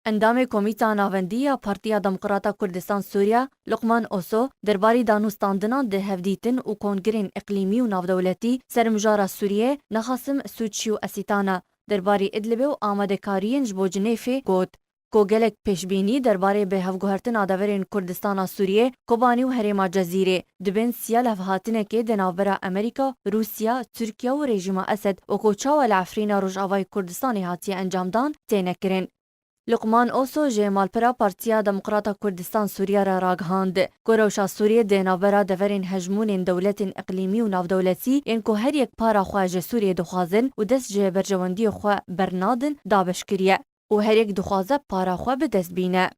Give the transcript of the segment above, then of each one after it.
اندام کمیتا ناوندیه پارتیا دموکراتا کردستان سوریا لقمان اوسو درباری دانوستاندنان ده هفدیتن و کنگرین اقلیمی و ناودولتی سرمجارا سوریه نخاسم سوچی و اسیتانا درباری ادلبه و آماده کارین جبو جنیفه گوت کو گلک پیشبینی درباره به هفگوهرتن آدورین کردستان سوریه کوبانی و هریما جزیره دبن سیال هفهاتنه که دنابرا امریکا روسیا ترکیه و رژیم اسد و کوچاو العفرین روجاوای کردستان هاتی انجامدان تینکرین لقمان اوسو جمالپرا پارتیا دموکراتا کردستان سوریه را راگهاند گروشا سوریه دنابرا دورین هجمون دولت اقلیمی و ناودولتی این که هر یک پارا خواج سوریه دخوازن و دست جه برجواندی خواه برنادن دابش کریه و هر یک دخوازه پارا خواه به دست بینه.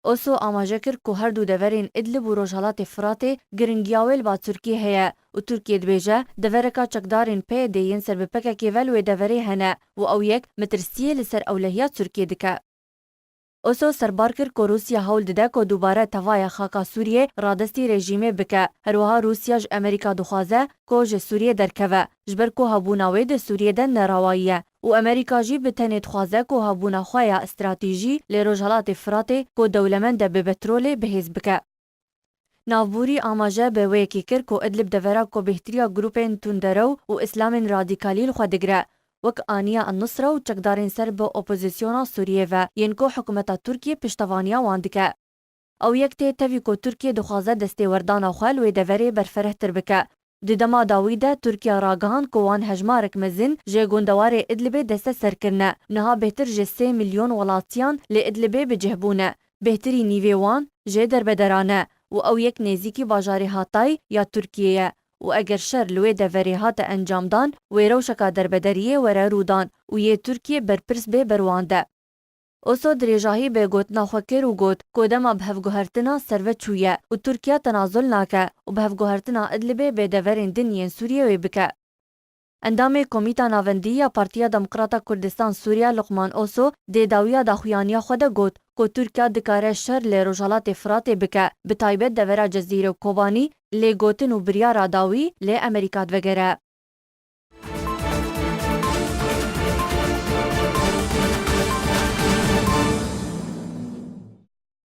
اوسو آماجه کرد که هر دو دورین ادلب و روژالات فرات گرنگیاویل با ترکیه هیا و ترکیه دبیجه دورکا چکدارین پی دیین سر بپکه که ولوی دوری هنه و او یک مترسیه لسر اولهیات ترکیه دکه. اوسو سربار کرد که روسیا حول دده که دوباره توای خاکا سوریه رادستی رژیمه بکه هروها روسیا ج امریکا دخوازه که ج سوریه درکوه جبر که هبوناوی ده سوریه ده نراواییه و امریکا جی بتنید خوازه که هبونا خواه استراتیجی لروجالات فراته که دولمند به بترول بهیز بکه. ناوبوری آماجه به ویکی کرد که ادلب دورا که بهتریا گروپین تندرو و اسلام رادیکالیل خود دگره وک آنیا النصره و چکدارین سر به اپوزیسیونا سوریه و ینکو حکومت ترکیه پشتوانیا واندکه. او یک تیوی که ترکیه دخوازه دسته وردان خوال و دوری برفره تر بکه. دما داویده ترکیه راگان که وان هجمارک مزن جه گوندوار ادلبه دسته سرکرنه نها بهتر جه 3 میلیون ولاتیان لی ادلبه بجهبونه. بهتری نیوی وان جه در بدرانه و او یک نزیکی باجاری هاتای یا ترکیه. و اگر شر لوی دوری هات انجامدان و روشکا دربدریه وره رودان و یه ترکیه برپرس به بروانده. اوسو دریجاهی به گوتنا خوکر و گوت کودما بهفگوهرتنا سروه چویه و ترکیه تنازل ناکه و بهفگوهرتنا ادلبه به دورین دنین سوریه وی بکه. اندام کمیتا ناوندیه پارتیا دموکراتا کردستان سوریه لقمان اوسو دیداویا داخویانیا خود گوت که ترکیه دکاره شر لی روجالات فرات بکه به تایبت دورا جزیره کوبانی لی گوتن و بریارا داوی لی امریکا دوگره.